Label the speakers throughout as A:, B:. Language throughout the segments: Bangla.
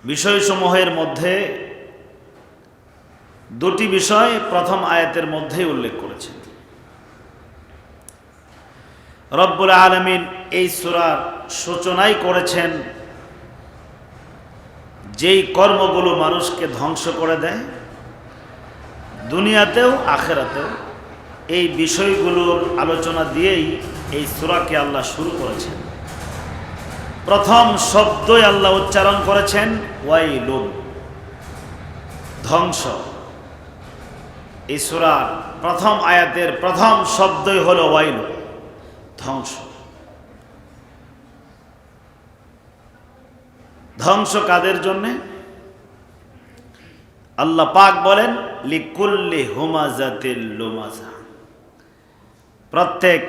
A: বিষয়সমূহের মধ্যে দুটি বিষয় প্রথম আয়াতের মধ্যেই উল্লেখ করেছেন। রব্বুল আলামিন এই সূরার সূচনাই করেছেন যেই কর্মগুলো মানুষকে ধ্বংস করে দেয় দুনিয়াতেও আখিরাতেও, এই বিষয়গুলোর আলোচনা দিয়েই এই সূরাকে আল্লাহ শুরু করেছেন। প্রথম শব্দই আল্লাহ উচ্চারণ করেছেন ওয়াইলুন, ধ্বংস। এই সূরার প্রথম আয়াতের প্রথম শব্দই হলো ওয়াইলুন, ধ্বংস। ধ্বংস কাদের জন্যে? আল্লাহ পাক বলেন লিকুল্লি হুমাজাতিল লুমাজা, প্রত্যেক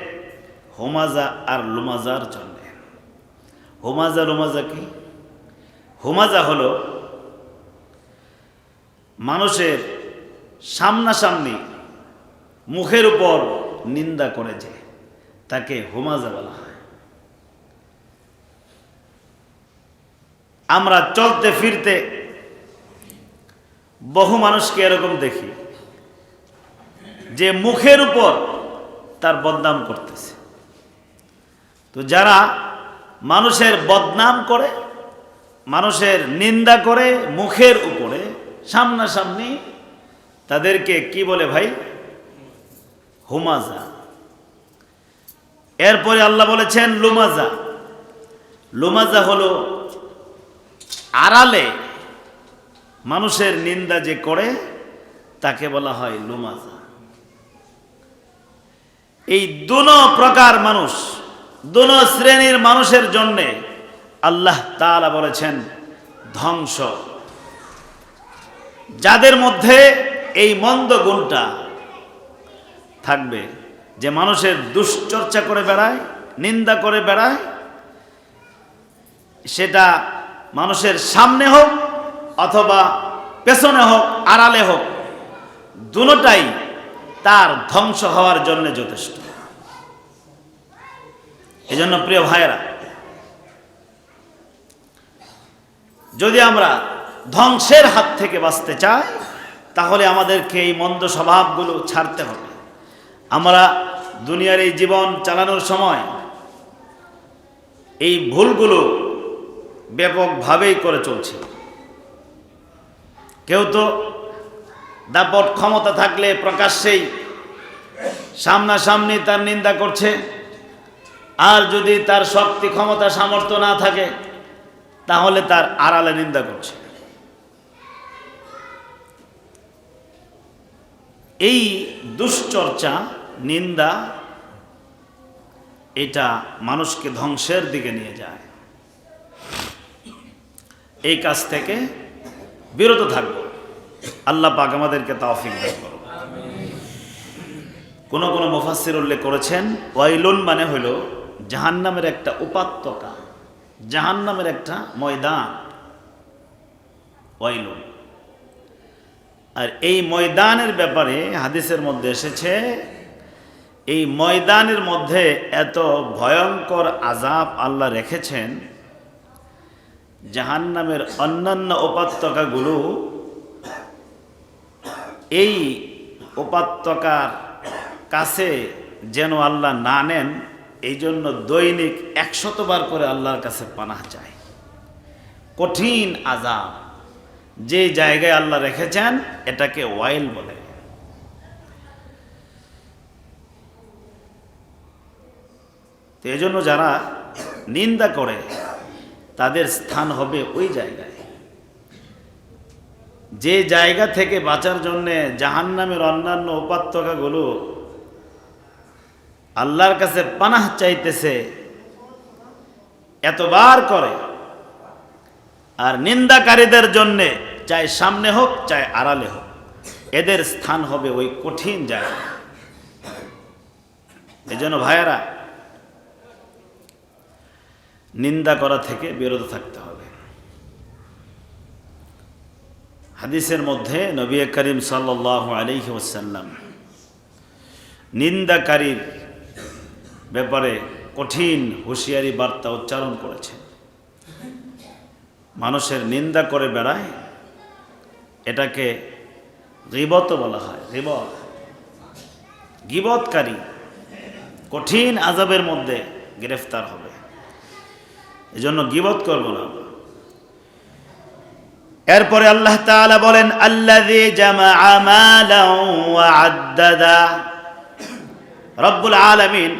A: হুমাজা আর লুমাজার জন্য। হুমাজা লুমাজা কি? হুমাজা হলো মানুষের সামনাসামনি মুখের উপর নিন্দা করে যে, তাকে হুমাজা বলা হয়। আমরা চলতে ফিরতে বহু মানুষকে এরকম দেখি যে মুখের উপর তার বদনাম করতেছে। তো যারা মানুষের বদনাম করে, মানুষের নিন্দা করে মুখের উপরে সামনাসামনি, তাদেরকে কি বলে ভাই? হুমাজা। এরপরে আল্লাহ বলেছেন লুমাজা। লুমাজা হলো আড়ালে মানুষের নিন্দা যে করে তাকে বলা হয় লুমাজা। এই দুনো প্রকার মানুষ, দুনো শ্রেণীর মানুষের জন্য আল্লাহ তাআলা বলেছেন ধ্বংস। যাদের মধ্যে এই মন্দ গুণটা থাকবে, যে মানুষের দুশ্চর্চা করে বেড়ায়, নিন্দা করে বেড়ায়, সেটা মানুষের সামনে হোক অথবা পেছনে হোক, আড়ালে হোক, দুটোটাই তার ধ্বংস হওয়ার জন্য যথেষ্ট। এজন্য প্রিয় ভাইয়েরা, যদি আমরা ধ্বংসের হাত থেকে বাঁচতে চাই তাহলে আমাদেরকে এই মন্দ স্বভাবগুলো ছাড়তে হবে। আমরা দুনিয়ার এই জীবন চালানোর সময় এই ভুলগুলো ব্যাপকভাবেই করে চলছে। কেউ তো দাপট ক্ষমতা থাকলে প্রকাশ্যেই সামনাসামনি তার নিন্দা করছে, আর যদি তার শক্তি ক্ষমতা সামর্থ্য না থাকে তাহলে তার আড়ালে নিন্দা করছে। এই দুশ্চর্চা, নিন্দা, এটা মানুষকে ধ্বংসের দিকে নিয়ে যায়। এই কাজ থেকে বিরত থাকবো। আল্লাহ পাক আমাদেরকে তৌফিক দান করুন। কোন কোন মুফাসসির উল্লেখ করেছেন ওয়াইলুন মানে হলো জাহান্নামের একটা উপত্যকা, জাহান্নামের একটা ময়দান, ওয়াইলুন। আর এই ময়দানের ব্যাপারে হাদিসের মধ্যে এসেছে, এই ময়দানের মধ্যে এত ভয়ঙ্কর আযাব আল্লাহ রেখেছেন, জাহান্নামের অন্যান্য উপত্যকাগুলো এই উপত্যকার কাছে যেন আল্লাহ না নেন, এই জন্য দৈনিক 100 বার করে আল্লাহর কাছে পানাহ চায়। কঠিন আযাব যে জায়গায় আল্লাহ রেখেছেন এটাকে ওয়াইল বলে। তো এই জন্য যারা নিন্দা করে তাদের স্থান হবে ওই জায়গায়। যে জায়গা থেকে বাঁচার জন্য জাহান্নামের অন্যান্য উপত্যকাগুলো আল্লাহর কাছে পানাহ চাইতেছে, এতবার করে, আর নিন্দাকারীদের জন্য চাই সামনে হোক চাই আড়ালে হোক, এদের স্থান হবে ওই কঠিন জায়গা। এজন্য ভাইয়েরা, নিন্দা করা থেকে বিরত থাকতে হবে। হাদিসের মধ্যে নবী করিম সাল্লাল্লাহু আলাইহি ওয়াসাল্লাম নিন্দাকারীর ব্যাপারে কঠিন হুঁশিয়ারি বার্তা উচ্চারণ করেছেন। মানুষের নিন্দা করে বেড়ায়, এটাকে গীবত বলা হয়। গীবত, গীবতকারী কঠিন আযাবের মধ্যে গ্রেফতার হবে। এজন্য গীবত করব না। এরপরে আল্লাহ তাআলা বলেন আল্লাযী জামাআ মালান ওয়া আদ্দাদা। রব্বুল আলামিন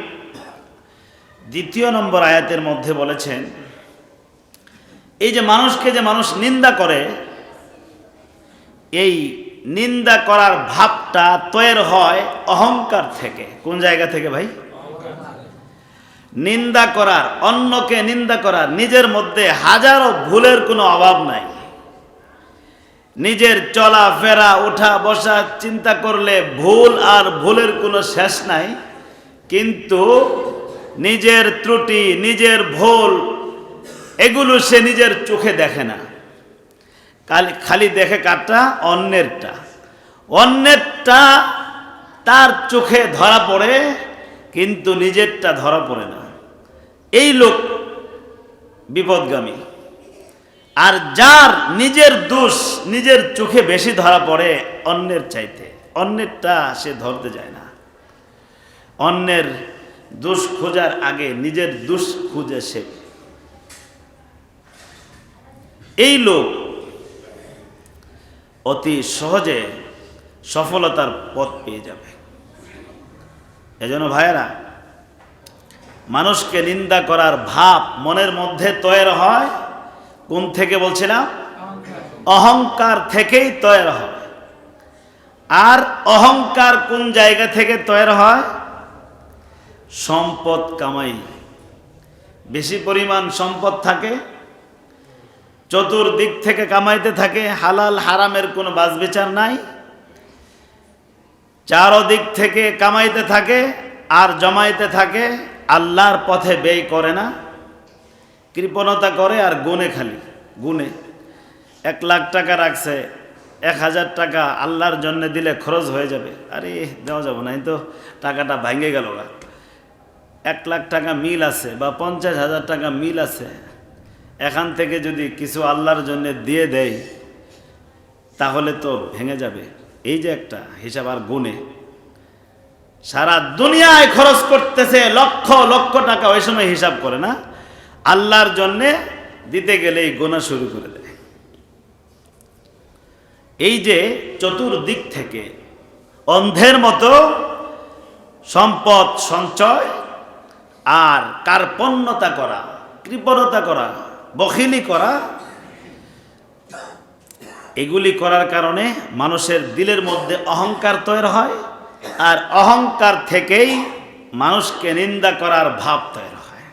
A: দ্বিতীয় নম্বর আয়াতের মধ্যে বলেছেন, এই যে মানুষকে যে মানুষ নিন্দা করে, এই নিন্দা করার ভাবটা তৈরি হয় অহংকার থেকে। কোন জায়গা থেকে ভাই? নিন্দা করার, অন্যকে নিন্দা করার, নিজের মধ্যে হাজারো ভুলের কোনো অভাব নাই। নিজের চলাফেরা, ওঠা বসা চিন্তা করলে ভুল আর ভুলের কোনো শেষ নাই, কিন্তু নিজের ত্রুটি, নিজের ভুল, এগুলো সে নিজের চোখে দেখে না। খালি দেখে কারটা? অন্যেরটা। অন্যেরটা তার চোখে ধরা পড়ে, কিন্তু নিজেরটা ধরা পড়ে না। এই লোক বিপদগামী। আর যার নিজের দোষ নিজের চোখে বেশি ধরা পড়ে অন্যের চাইতে, অন্যেরটা সে ধরতে যায় না। অন্যের দোষ খোঁজার আগে নিজের দোষ খুঁজে সে। এই লোক অতি সহজে সফলতার পথ পেয়ে যাবে। এজন্য ভাইয়েরা, মানুষকে নিন্দা করার ভাব মনের মধ্যে তৈরি হয় কোন থেকে বলছিলাম? অহংকার থেকেই তৈরি হয়। আর অহংকার কোন জায়গা থেকে তৈরি হয়? সম্পদ কামাই, বেশি পরিমাণ সম্পদ থাকে, চতুর্দিক থেকে কামাইতে থাকে, হালাল হারামের কোনো বাছবিচার নাই, চারদিক থেকে কামাইতে থাকে আর জমাইতে থাকে, আল্লাহর পথে ব্যয় করে না, কৃপণতা করে আর গুনে, খালি গুনে। 1 লাখ টাকা রাখছে, 1000 টাকা আল্লাহর জন্য দিলে খরচ হয়ে যাবে। আরে দেওয়া যাবে না, এই তো টাকাটা ভেঙে গেল। 1 লাখ টাকা মিল আছে বা 50,000 টাকা মিল আছে, এখান থেকে যদি কিছু আল্লাহর জন্য দিয়ে দেয় তাহলে তো ভেঙে যাবে। এই যে একটা হিসাব, আর গুনে সারা দুনিয়ায় খরচ করতেছে লক্ষ লক্ষ টাকা, ওই সময় হিসাব করে না, আল্লাহর জন্যে দিতে গেলেই গোনা শুরু করে দেয়। এই যে চতুর্দিক থেকে অন্ধের মতো সম্পদ সঞ্চয় আর কার্পণ্যতা করা, কৃপণতা করা, বখিলি করা, এগুলি করার কারণে মানুষের দিলের মধ্যে অহংকার তৈরি হয়, আর অহংকার থেকেই মানুষকে নিন্দা করার ভাব তৈরি হয়।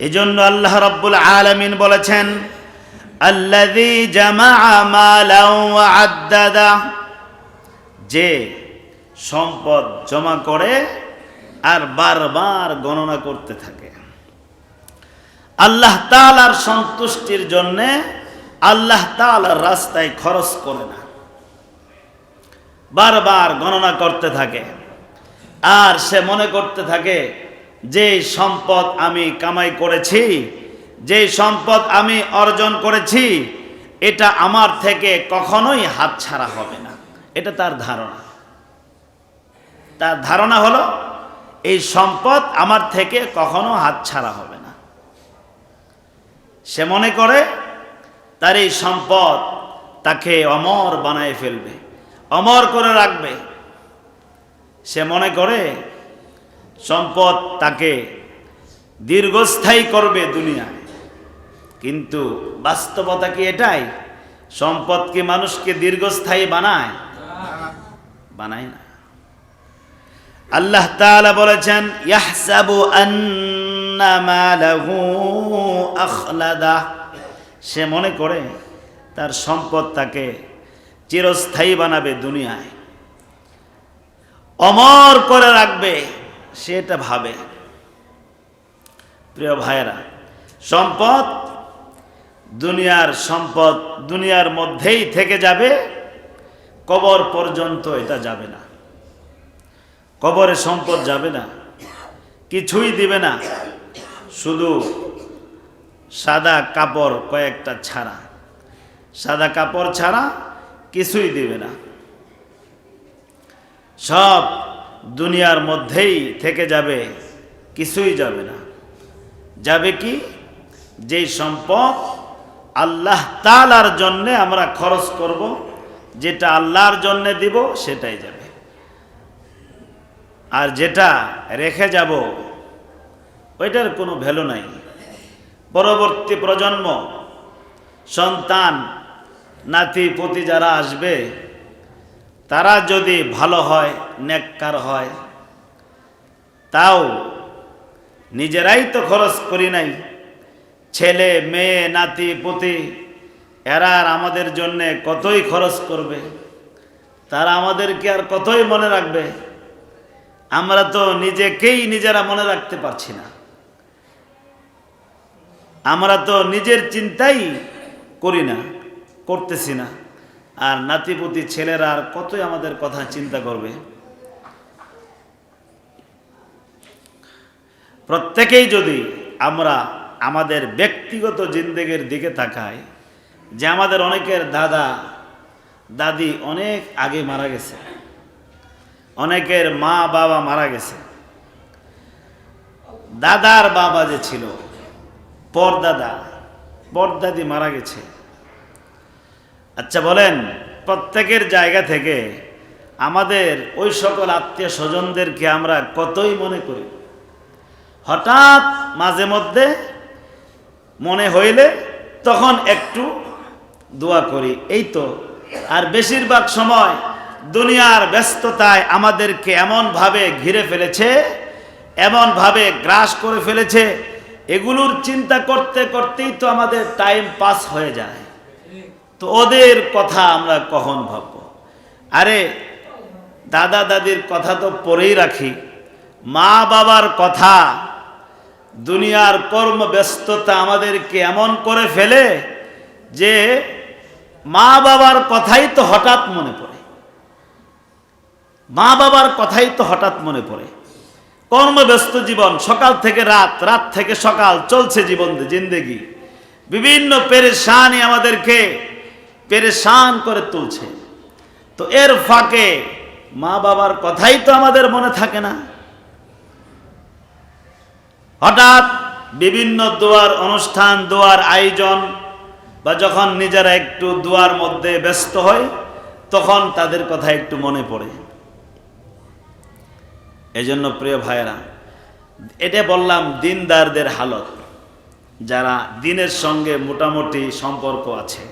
A: এজন্য আল্লাহ রাব্বুল আলামিন বলেছেন আল্লাযী জামাআ মালান ওয়া আদ্দাদা, যে সম্পদ জমা করে আর বারবার গণনা করতে থাকে। আল্লাহ তাআলার সন্তুষ্টির জন্য আল্লাহ তাআলার রাস্তায় খরচ করে না, বারবার গণনা করতে থাকে। আর সে মনে করতে থাকে যে সম্পদ আমি কামাই করেছি, যে সম্পদ আমি অর্জন করেছি, এটা আমার থেকে কখনোই হাতছাড়া হবে না। এটা তার ধারণা। তার ধারণা হলো এই সম্পদ আমার থেকে কখনো হাতছাড়া হবে না। সে মনে করে তার এই সম্পদ তাকে অমর বানায় ফেলবে, অমর করে রাখবে। সে মনে করে সম্পদ তাকে দীর্ঘস্থায়ী করবে দুনিয়ায়। কিন্তু বাস্তবতা কি এটাই? সম্পদ কি মানুষকে দীর্ঘস্থায়ী বানায়? বানায় না। আল্লাহ তাআলা বলেছেন ইয়াহসাবু আন্না মালাহু আখলাদা, সে মনে করে তার সম্পদ তাকে চিরস্থায়ী বানাবে, দুনিয়ায় অমর করে রাখবে, সে এটা ভাবে। প্রিয় ভাইয়েরা, সম্পদ দুনিয়ার সম্পদ দুনিয়ার মধ্যেই থেকে যাবে, কবর পর্যন্ত এটা যাবে না। কবরে সম্পদ যাবে না, কিছুই দিবে না, শুধু সাদা কাপড় কয়েকটা ছাড়া, সাদা কাপড় ছাড়া কিছুই দিবে না, সব দুনিয়ার মধ্যেই থেকে যাবে, কিছুই যাবে না। যাবে কি? যেই সম্পদ আল্লাহ তাআলার জন্যে আমরা খরচ করব, যেটা আল্লাহর জন্যে দিব সেটাই যাবে। আর যেটা রেখে যাব ওইটার কোনো ভ্যালু নাই। পরবর্তী প্রজন্ম, সন্তান, নাতি পুতি যারা আসবে, তারা যদি ভালো হয়, নেককার হয়, তাও নিজেরাই তো খরচ করি নাই। ছেলে মেয়ে নাতি পুতি এরা আর আমাদের জন্য কতই খরচ করবে, তারা আমাদেরকে আর কতই মনে রাখবে। আমরা তো নিজেকেই নিজেরা মনে রাখতে পারছি না, আমরা তো নিজের চিন্তাই করি না, করতেছি না। আর নাতিপুতি ছেলেরা আর কতই আমাদের কথা চিন্তা করবে। প্রত্যেকেই যদি আমরা আমাদের ব্যক্তিগত জিন্দেগির দিকে তাকাই, যে আমাদের অনেকের দাদা দাদি অনেক আগে মারা গেছে, অনেকের মা বাবা মারা গেছে। দাদার বাবা যে ছিল, পরদাদা পরদাদি মারা গেছে। আচ্ছা বলেন, প্রত্যেকের জায়গা থেকে আমাদের ওই সকল আত্মীয় স্বজনদেরকে আমরা কতই মনে করি। হঠাৎ মাঝে মধ্যে মনে হইলে তখন একটু দোয়া করি, এই তো। আর বেশিরভাগ সময় দুনিয়ার ব্যস্ততায় আমাদেরকে এমনভাবে ঘিরে ফেলেছে, এমনভাবে গ্রাস করে ফেলেছে, এগুলোর চিন্তা করতে করতেই তো আমাদের টাইম পাস হয়ে যায়। তো ওদের কথা আমরা কখন ভাবব? আরে দাদা দাদির কথা তো পরেই রাখি, মা বাবার কথা। দুনিয়ার কর্মব্যস্ততা আমাদেরকে এমন করে ফেলে যে মা বাবার কথাই তো হঠাৎ মনে পড়ে, মা বাবার কথাই তো হঠাৎ মনে পড়ে। কর্মব্যস্ত জীবন, সকাল থেকে রাত, রাত থেকে সকাল চলছে জীবন জিন্দেগি। বিভিন্ন পেরেশানি আমাদেরকে পেরেশান করে তুলছে। তো এর ফাঁকে মা বাবার কথাই তো আমাদের মনে থাকে না। হঠাৎ বিভিন্ন দোয়ার অনুষ্ঠান, দোয়ার আয়োজন, বা যখন নিজেরা একটু দোয়ার মধ্যে ব্যস্ত হয়, তখন তাদের কথা একটু মনে পড়ে। এজন্য প্রিয় ভাইয়েরা, এটা বললাম দিনদারদের হালত, যারা দিনের সঙ্গে মোটামুটি সম্পর্ক আছে।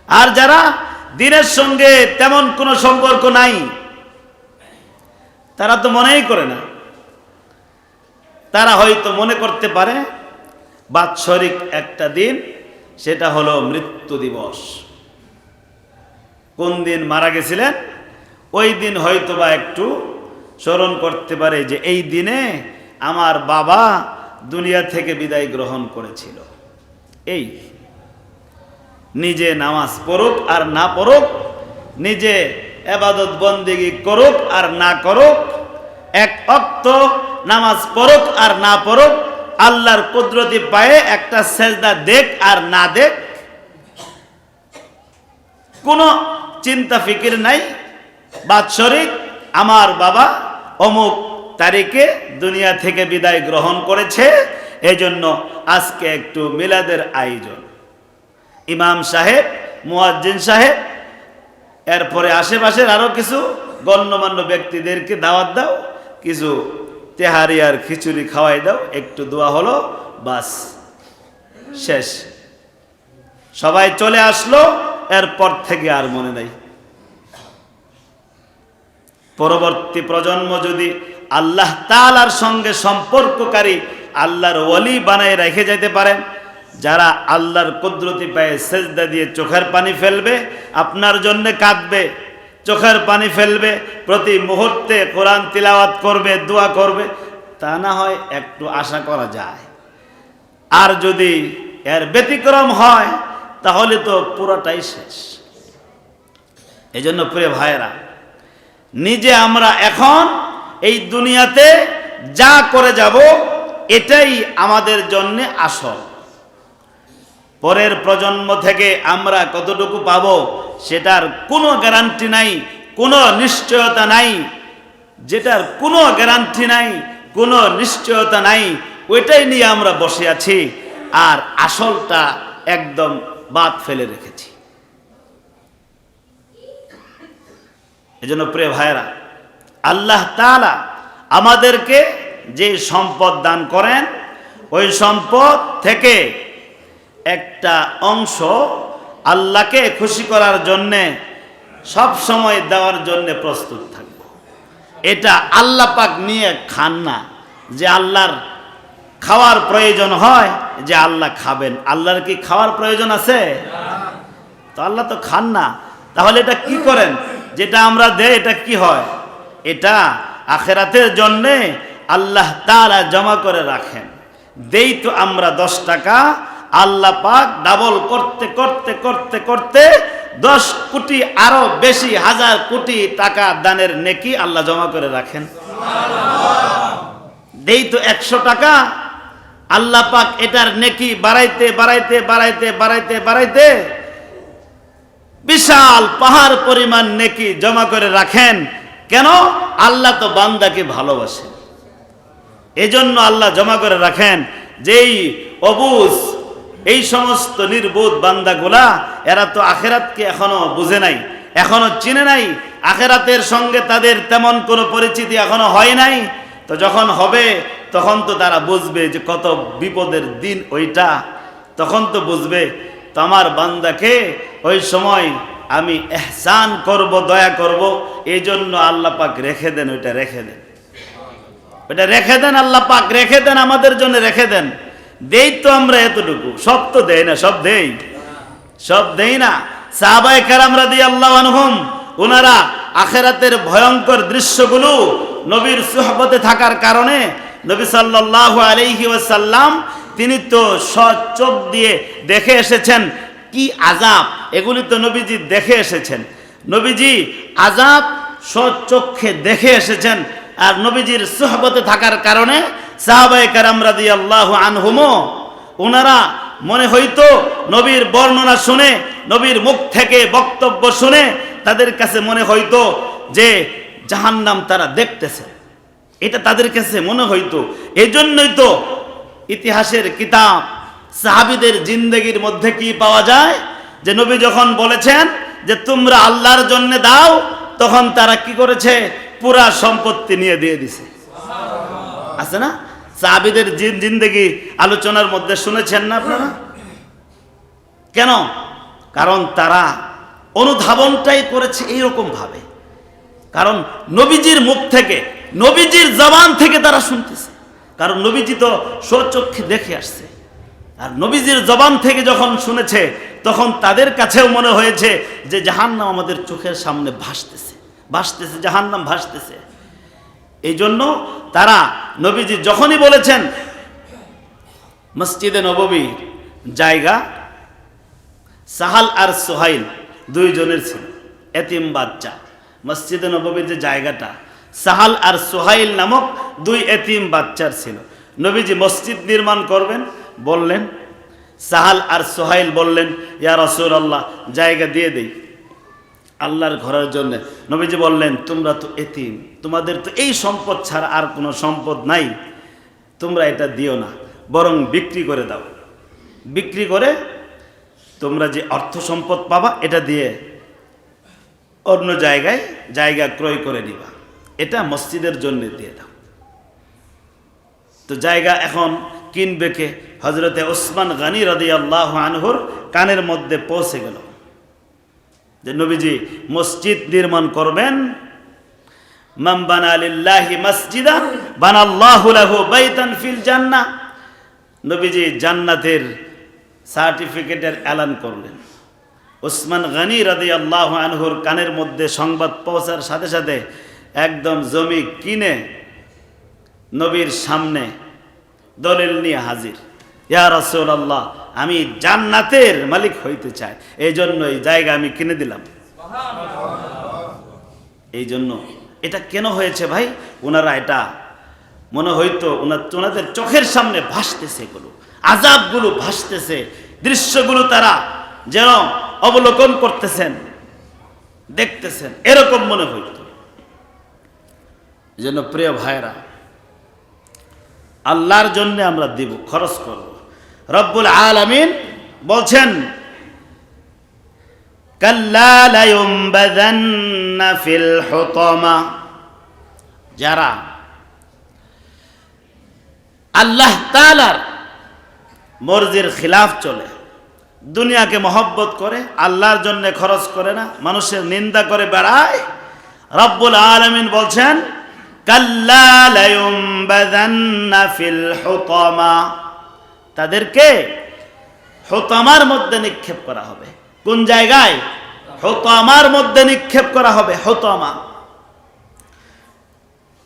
A: আর যারা দিনের সঙ্গে তেমন কোনো সম্পর্ক নাই, তারা তো মনেই করে না। তারা হয়তো মনে করতে পারে বাৎসরিক একটা দিন, সেটা হলো মৃত্যু দিবস। কোন দিন মারা গেছিলেন ওই দিন হয়তো বা একটু স্মরণ করতে পারে যে এই দিনে আমার বাবা দুনিয়া থেকে বিদায় গ্রহণ করেছিল। এই নিজে নামাজ পড়ুক আর না পড়ুক, নিজে ইবাদত বন্দেগী করুক আর না করুক, এক ওয়াক্ত নামাজ পড়ুক আর না পড়ুক, আল্লাহর কুদরতি পায়ে একটা সেজদা দেখ আর না দেখ, কোনো চিন্তা ফিকির নাই। বাৎসরিক আমার বাবা অমুক তারিখে দুনিয়া থেকে বিদায় গ্রহণ করেছে, এজন্য আজকে একটু মিলাদের আয়োজন। ইমাম সাহেব, মুয়াজ্জিন সাহেব, এরপরে আশেপাশের আরো কিছু গণ্যমান্য ব্যক্তিদেরকে দাওয়াত দাও, কিছু তেহারি আর খিচুড়ি খাওয়াই দাও, একটু দোয়া হলো, বাস শেষ। সবাই চলে আসলো, এরপর থেকে আর মনে নাই। পরবর্তী প্রজন্ম যদি আল্লাহ তাআলার সঙ্গে সম্পর্ককারী আল্লাহর ওলি বানায় রেখে যেতে পারেন, যারা আল্লাহর কুদরতি পায়ে সেজদা দিয়ে চোখের পানি ফেলবে, আপনার জন্য কাঁদবে, চোখের পানি ফেলবে, প্রতি মুহূর্তে কোরআন তিলাওয়াত করবে, দোয়া করবে, তা না হয় একটু আশা করা যায়। আর যদি এর ব্যতিক্রম হয় তাহলে তো পুরোটাই শেষ। এজন্য প্রিয় ভাইয়েরা, নিজে আমরা এখন এই দুনিয়াতে যা করে যাব এটাই আমাদের জন্য আসল। পরের প্রজন্ম থেকে আমরা কতটুকু পাবো সেটার কোনো গ্যারান্টি নাই, কোনো নিশ্চয়তা নাই। যেটার কোনো গ্যারান্টি নাই, কোনো নিশ্চয়তা নাই, ওইটাই নিয়ে আমরা বসে আছি, আর আসলটা একদম বাদ ফেলে রেখেছি। এজন্য প্রিয় ভাইরা, আল্লাহ তাআলা আমাদেরকে যে সম্পদ দান করেন, ওই সম্পদ থেকে একটা অংশ আল্লাহকে খুশি করার জন্যে সব সময় দেওয়ার জন্য প্রস্তুত থাকবো। এটা আল্লাহ পাক নিয়ে খান না, যে আল্লাহর খাওয়ার প্রয়োজন হয় যে আল্লাহ খাবেন। আল্লাহর কি খাওয়ার প্রয়োজন আছে? তো আল্লাহ তো খান না, তাহলে এটা কি করেন? যেটা আমরা দেই এটা কি হয়? এটা আখিরাতের জন্যে আল্লাহ তাআলা জমা করে রাখেন। দেই তো আমরা 10 টাকা, আল্লাহ পাক ডাবল করতে করতে করতে করতে 10 কোটি আরো বেশি হাজার কোটি টাকা দানের নেকি আল্লাহ জমা করে রাখেন। দেই তো 100 টাকা, আল্লাহ পাক এটার নেকি বাড়াইতে বাড়াইতে বাড়াইতে বাড়াইতে বাড়াইতে বিশাল পাহাড় পরিমাণ নেকি জমা করে রাখেন। কেন? আল্লাহ তো বান্দাকে ভালোবাসেন, এজন্য আল্লাহ জমা করে রাখেন। যেই অবুঝ, এই সমস্ত নির্বোধ বান্দাগুলা, এরা তো আখিরাতকে এখনো বুঝে নাই, এখনো চিনে নাই, আখিরাতের সঙ্গে তাদের তেমন কোনো পরিচিতি এখনো হয় নাই। তো যখন হবে তখন তো তারা বুঝবে যে কত বিপদের দিন ওইটা, তখন তো বুঝবে। তো আমার বান্দাকে ওই সময় আমি ইহসান করব, দয়া করব, এই জন্য আল্লাহ পাক রেখে দেন, ওইটা রেখে দেন, ওইটা রেখে দেন, আল্লাহ পাক রেখে দেন, আমাদের জন্য রেখে দেন। দেই তো আমরা এতটুকু, সব তো দেই না, সব দেই, সব দেই না। সাহাবায়ে কেরাম রাদিয়াল্লাহু আনহুম, ওনারা আখিরাতের ভয়ঙ্কর দৃশ্যগুলো নবীর সুহবতে থাকার কারণে, নবী সাল্লাল্লাহু আলাইহি ওয়াসাল্লাম তিনি তো সচোখ দিয়ে দেখে এসেছেন কি আযাব, এগুলি তো নবীজি দেখে এসেছেন। নবীজি আযাব সচক্ষে দেখে এসেছেন, আর নবীজির সুহবতে থাকার কারণে সাহাবায়ে কেরাম রাদিয়াল্লাহু আনহুম, ওনারা মনে হইতো নবীর বর্ণনা শুনে, নবীর মুখ থেকে বক্তব্য শুনে তাদের কাছে মনে হইতো যে জাহান্নাম তারা দেখতেছে, এটা তাদের কাছে মনে হইতো। এই জন্যই তো ইতিহাসের কিতাব সাহাবীদের জিন্দেগির মধ্যে কি পাওয়া যায়, যে নবী যখন বলেছেন যে তোমরা আল্লাহর জন্য দাও, তখন তারা কি করেছে? পুরা সম্পত্তি নিয়ে দিয়ে দিছে। আছে না? সাহাবীদের জিন্দেগি আলোচনার মধ্যে শুনেছেন না আপনারা? কেন? কারণ তারা অনুধাবনটাই করেছে এইরকম ভাবে, কারণ নবীজির মুখ থেকে, নবীজির জবান থেকে তারা শুনতেছে, কারণ নবীজি তো স্বচক্ষে দেখে আসছে। আর নবীজির জবান থেকে যখন শুনেছে, তখন তাদের কাছেও মনে হয়েছে যে জাহান্নাম আমাদের চোখের সামনে ভাসতেছে, ভাসতেছে, জাহান্নাম ভাসতেছে। এই জন্য তারা নবীজি যখনই বলেছেন, মসজিদে নববীর জায়গা সাহাল আর সোহাইল দুইজনের ছিল, এতিম বাচ্চা। মসজিদে নববীর যে জায়গাটা, সাহাল আর সোহাইল নামক দুই এতিম বাচ্চার ছিল। নবীজি মসজিদ নির্মাণ করবেন বললেন, সাহাল আর সোহাইল বললেন, ইয়া রাসূলুল্লাহ জায়গা দিয়ে দেই আল্লাহর ঘরের জন্য। নবীজি বললেন, তোমরা তো এতিম, তোমাদের তো এই সম্পদ ছাড়া আর কোনো সম্পদ নাই, তোমরা এটা দিও না, বরং বিক্রি করে দাও। বিক্রি করে তোমরা যে অর্থ সম্পদ পাবা, এটা দিয়ে অন্য জায়গায় জায়গা ক্রয় করে নিবা, এটা মসজিদের জন্য দিয়ে দাও। তো জায়গা এখন কিনবে কে? হযরতে ওসমান গনি রাদিয়াল্লাহু আনহুর কানের মধ্যে পৌঁছে গেল যে নবীজি মসজিদ নির্মাণ করবেন। মান বানা লিল্লাহি মাসজিদান বানাল্লাহু লাহু বাইতান ফিল জান্নাহ। নবীজি জান্নাতের সার্টিফিকেটের এলান করলেন। ওসমান গনি রাদিয়াল্লাহু আনহুর কানের মধ্যে সংবাদ পৌঁছার সাথে সাথে একদম জমি কিনে নবীর সামনে দলিল নিয়ে হাজির, ইয়া রাসূলুল্লাহ আমি জান্নাতের মালিক হইতে চাই, এই জন্য এই জায়গা আমি কিনে দিলাম। এই জন্য এটা কেন হয়েছে ভাই? ওনারা এটা মনে হইতো ওনাদের চোখের সামনে ভাসতেছে, এগুলো আযাবগুলো ভাসতেছে, দৃশ্যগুলো তারা যেন অবলোকন করতেছেন, দেখতেছেন, এরকম মনে হইত। এই জন্য প্রিয় ভাইরা, আল্লাহর জন্য আমরা দিব, খরচ করব। রব্বুল আলামিন বলছেন, কাল্লা লায়ুমবাযান্না ফিল হুতামা, যারা আল্লাহ তাআলার মর্জির খিলাফ চলে, দুনিয়াকে মহব্বত করে, আল্লাহর জন্য খরচ করে না, মানুষের নিন্দা করে বেড়ায়, রব্বুল আলামিন বলছেন কাল্লা লায়ুমবাযান্না ফিল হুতামা, তাদেরকে হুতামার মধ্যে নিক্ষেপ করা হবে। কোন জায়গায়? হুতামার মধ্যে নিক্ষেপ করা হবে। হুতামা,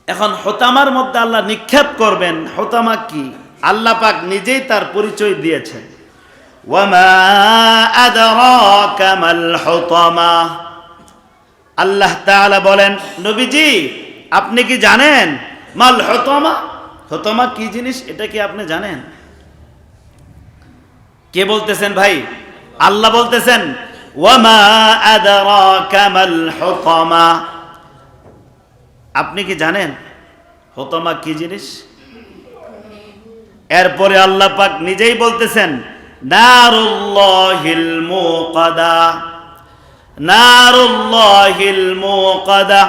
A: এখন হুতামার মধ্যে আল্লাহ নিক্ষেপ করবেন। হুতামা কি? আল্লাহ পাক নিজেই তার পরিচয় দিয়েছেন, ওয়ামা আদরাকা মাল হুতামা। আল্লাহ তাআলা বলেন, নবীজি আপনি কি জানেন মাল হুতামা? হুতামা কি জিনিস, এটা কি আপনি জানেন? কে বলতেছেন ভাই? আল্লাহ বলতেছেন, ওয়ামা আদরাকা মাল হুতামা, আপনি কি জানেন হুতামা কি জিনিস? এরপরে আল্লাহ পাক নিজেই বলতেছেন, নারুল্লাহিল মুকাদা, নারুল্লাহিল মুকাদা।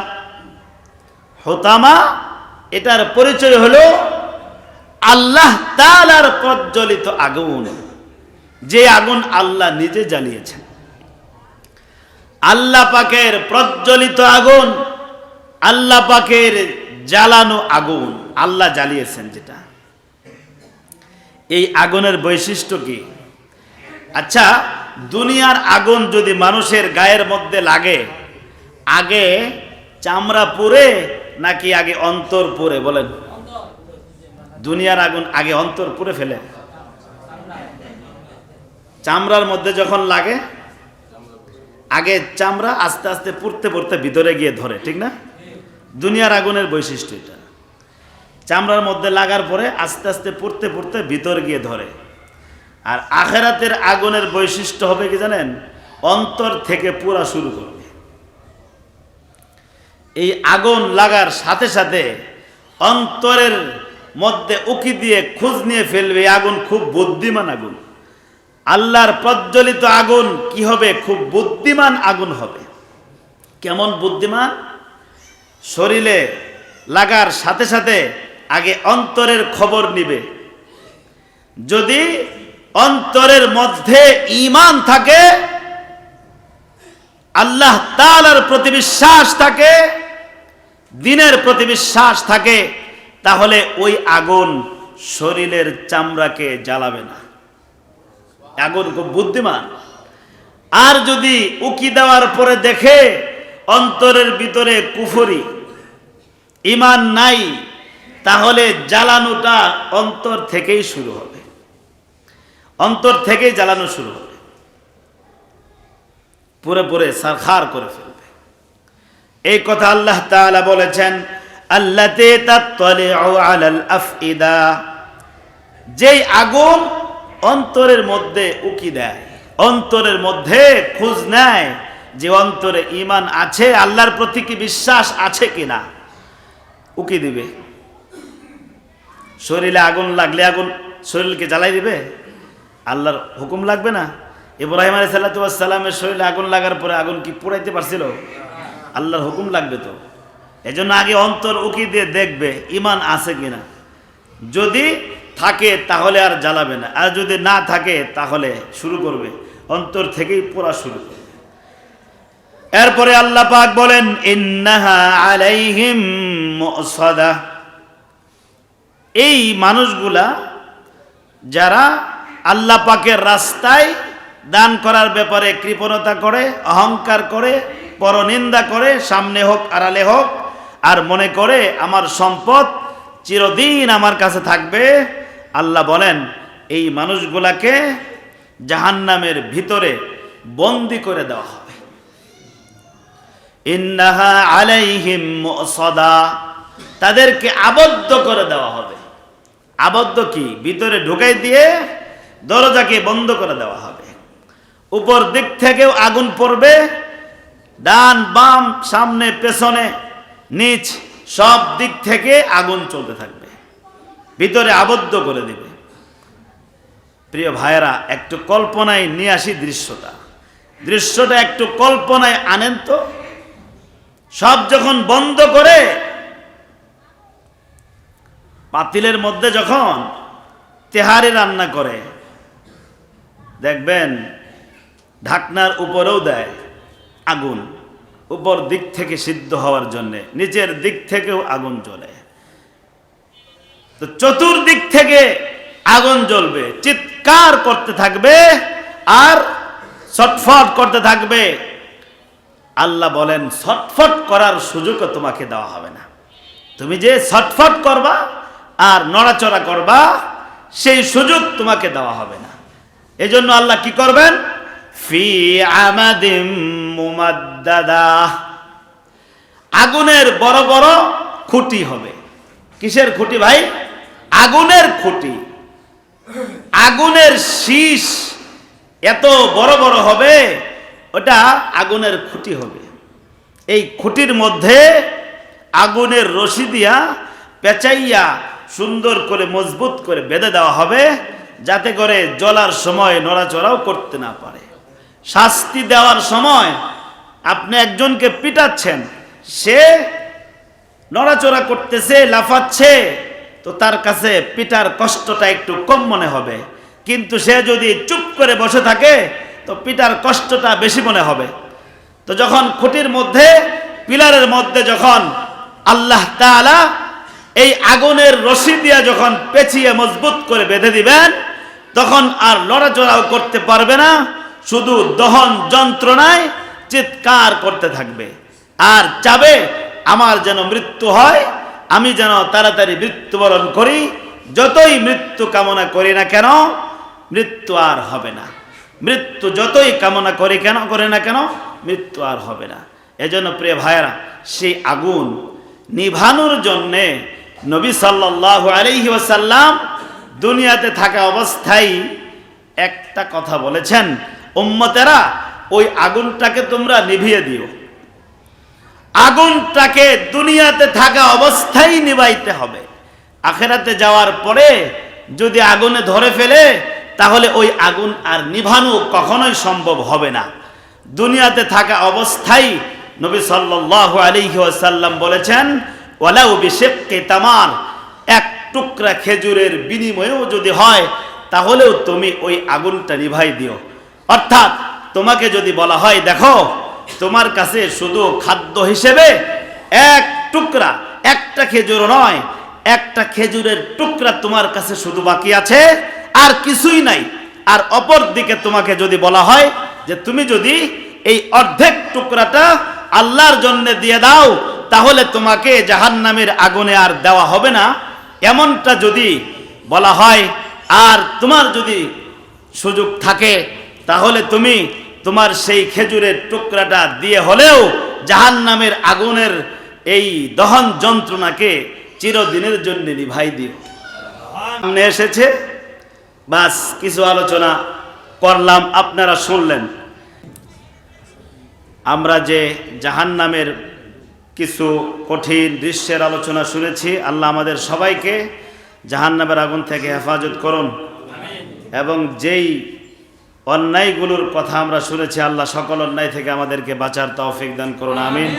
A: হুতামা, এটার পরিচয় হলো আল্লাহ তাআলার প্রজ্বলিত আগুন, যে আগুন আল্লাহ নিজে জ্বালিয়েছেন। আল্লাহ পাকের প্রজ্বলিত আগুন, আল্লাহ পাকের জ্বালানো আগুন, আল্লাহ জ্বালিয়েছেন যেটা। এই আগুনের বৈশিষ্ট্য কি? আচ্ছা, দুনিয়ার আগুন যদি মানুষের গায়ের মধ্যে লাগে, আগে চামড়া পুড়ে নাকি আগে অন্তর পুড়ে? বলেন। দুনিয়ার আগুন আগে অন্তর পুড়ে ফেলে। চামড়ার মধ্যে যখন লাগে, আগে চামড়া আস্তে আস্তে পুড়তে পুড়তে ভিতরে গিয়ে ধরে, ঠিক না? দুনিয়ার আগুনের বৈশিষ্ট্য এটা। চামড়ার মধ্যে লাগার পরে আস্তে আস্তে পুড়তে পুড়তে ভিতর গিয়ে ধরে। আর আখিরাতের আগুনের বৈশিষ্ট্য হবে কি জানেন? অন্তর থেকে পুরা শুরু করবে। এই আগুন লাগার সাথে সাথে অন্তরের মধ্যে উকি দিয়ে খোঁজ নিয়ে ফেলবে। আগুন খুব বুদ্ধিমান আগুন। আল্লাহর প্রজ্বলিত আগুন কি হবে? খুব বুদ্ধিমান আগুন হবে। কেমন বুদ্ধিমান? শরীরে লাগার সাথে সাথে আগে অন্তরের খবর নিবে। যদি অন্তরের মধ্যে ঈমান থাকে, আল্লাহ তাআলার প্রতি বিশ্বাস থাকে, দ্বীনের প্রতি বিশ্বাস থাকে, তাহলে ওই আগুন শরীরের চামড়াকে জ্বালাবে না। আগুন খুব বুদ্ধিমান। আর যদি উকি দেওয়ার পরে দেখে অন্তরের ভিতরে কুফরি, ঈমান নাই, তাহলে জ্বালানোটা অন্তর থেকেই শুরু হবে। অন্তর থেকেই জ্বালানো শুরু হবে, পুরে পুরে সারখার করে ফেলবে। এই কথা আল্লাহ তাআলা বলেছেন, আল্লাতী তাত্তালিউ আলাল আফইদা, যেই আগুন অন্তরের মধ্যে উকি দেয়, অন্তরের মধ্যে খোঁজ নেয় যে অন্তরে ঈমান আছে, আল্লাহর প্রতি কি বিশ্বাস আছে কিনা, উকি দিবে। শরীরে আগুন লাগলে আগুন শরীরকে জ্বালাই দিবে? আল্লাহর হুকুম লাগবে না? ইব্রাহিম আলাইহিস সালামের শরীরে আগুন লাগার পরে আগুন কি পুড়াইতে পারছিল? আল্লাহর হুকুম লাগবে তো। এজন্য আগে অন্তর উকি দিয়ে দেখবে ঈমান আছে কিনা। যদি থাকে তাহলে আর জ্বালাবে না, আর যদি না থাকে তাহলে শুরু করবে, অন্তর থেকেই পোড়া শুরু করবে। এরপরে আল্লাহ পাক বলেন, ইন্নাহা আলাইহিম মুসাদা, এই মানুষগুলা যারা আল্লাহ পাকের রাস্তায় দান করার ব্যাপারে কৃপণতা করে, অহংকার করে, পরনিন্দা করে, সামনে হোক আড়ালে হোক, আর মনে করে আমার সম্পদ চিরদিন আমার কাছে থাকবে, আল্লাহ বলেন এই মানুষগুলাকে জাহান্নামের ভিতরে বন্দী করে দেওয়া হবে। ইন্নাহা আলাইহিম মুসাদা, তাদেরকে আবদ্ধ করে দেওয়া হবে। আবদ্ধ কি? ভিতরে ঢুকাই দিয়ে দরজাকে বন্ধ করে দেওয়া হবে। উপর দিক থেকেও আগুন পড়বে, ডান বাম সামনে পেছনে নিচ সব দিক থেকে আগুন চলতে থাকবে, ভিতরে আবদ্ধ করে দিবে। প্রিয় ভাইয়েরা, একটু কল্পনায় নিয়ে আসি দৃশ্যটা একটু কল্পনায় আনেন তো। সব যখন বন্ধ করে পাতিলের মধ্যে যখন তেহারি রান্না করে, দেখবেন ঢাকনার উপরেও দেয় আগুন, উপর দিক থেকে সিদ্ধ হওয়ার জন্যে, নিচের দিক থেকেও আগুন জ্বলে। তো চতুর্দিক থেকে আগুন জ্বলবে, চিৎকার করতে থাকবে আর ছটফট করতে থাকবে। আল্লাহ বলেন, ছটফট করার সুযোগও তোমাকে দেওয়া হবে না। তুমি যে ছটফট করবা আর নড়াচড়া করবা, সেই সুযোগ তোমাকে দেওয়া হবে না। এজন্য আল্লাহ কি করবেন? ফি আমাদিম মুমাদ্দাদা, আগুনের বড় বড় খুঁটি হবে। কিসের খুঁটি ভাই? আগুনের খুঁটি। আগুনের শীষ এত বড় বড় হবে, ওটা আগুনের খুঁটি হবে। এই খুঁটির মধ্যে আগুনের রশি দিয়া পেঁচাইয়া সুন্দর করে মজবুত করে বেঁধে দেওয়া হবে, যাতে করে জ্বলার সময় নড়াচড়াও করতে না পারে। শাস্তি দেওয়ার সময় আপনি একজনকে পিটাচ্ছেন, সে নড়াচড়া করতেছে, লাফাচ্ছে, তো তার কাছে পিটার কষ্টটা একটু কম মনে হবে। কিন্তু সে যদি চুপ করে বসে থাকে, তো পিটার কষ্টটা বেশি মনে হবে। তো যখন খুঁটির মধ্যে, পিলারের মধ্যে যখন আল্লাহ তাআলা এই আগুনের রশি দিয়া যখন পেঁচিয়ে মজবুত করে বেঁধে দিবেন, তখন আর লড়াচড়াও করতে পারবে না, শুধু দহন যন্ত্রণায় চিৎকার করতে থাকবে আর চাবে আমার যেন মৃত্যু হয়, আমি যেন তাড়াতাড়ি মৃত্যুবরণ করি। যতই মৃত্যু কামনা করি না কেন, মৃত্যু আর হবে না। মৃত্যু যতই কামনা করি না কেন, মৃত্যু আর হবে না। এজন্য প্রিয় ভাইয়েরা, সেই আগুন নিভানোর জন্যে নবী সাল্লাল্লাহু আলাইহি ওয়াসাল্লাম দুনিয়াতে থাকা অবস্থায় একটা কথা বলেছেন, উম্মতেরা ওই আগুনটাকে তোমরা নিভিয়ে দিও। আগুনটাকে দুনিয়াতে থাকা অবস্থায় নিভাইতে হবে। আখিরাতে যাওয়ার পরে যদি আগুনে ধরে ফেলে, তাহলে ওই আগুন আর নিভানো কখনোই সম্ভব হবে না। দুনিয়াতে থাকা অবস্থায় নবী সাল্লাল্লাহু আলাইহি ওয়াসাল্লাম বলেছেন, ওয়ালাউ বিশিক্কি তামার, এক টুকরা খেজুরের বিনিময়েও যদি হয়, তাহলেও তুমি ওই আগুনটা নিভাই দিও। অর্থাৎ তোমাকে যদি বলা হয়, দেখো তোমার কাছে শুধু খাদ্য হিসেবে এক টুকরা, একটা খেজুর নয়, একটা খেজুরের টুকরা তোমার কাছে শুধু বাকি আছে, আর কিছুই নাই। আর অপর দিকে তোমাকে যদি বলা হয় যে তুমি যদি এই অর্ধেক টুকরাটা আল্লাহর জন্য দিয়ে দাও, তাহলে তোমাকে জাহান্নামের আগুনে আর দেওয়া হবে না, এমনটা যদি বলা হয়, আর তোমার যদি সুযোগ থাকে, তাহলে তুমি তোমার সেই খেজুরের টুকরাটা দিয়ে হলেও জাহান্নামের আগুনের এই দহন যন্ত্রণাকে চিরদিনের জন্য নিভাই দিও। সামনে এসেছে, বাস কিছু আলোচনা করলাম, আপনারা শুনলেন। আমরা যে জাহান্নামের কিছু কঠিন দৃশ্যের আলোচনা শুনেছি, আল্লাহ আমাদের সবাইকে জাহান্নামের আগুন থেকে হেফাজত করুন, এবং যেই অন্যায়গুলোর কথা আমরা শুনেছি, আল্লাহ সকল অন্যায় থেকে আমাদেরকে বাঁচার তৌফিক দান করুন, আমিন।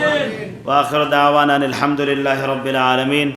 A: ওয়া আখিরু দাওয়ানা আলহামদুলিল্লাহি রাব্বিল আলামিন।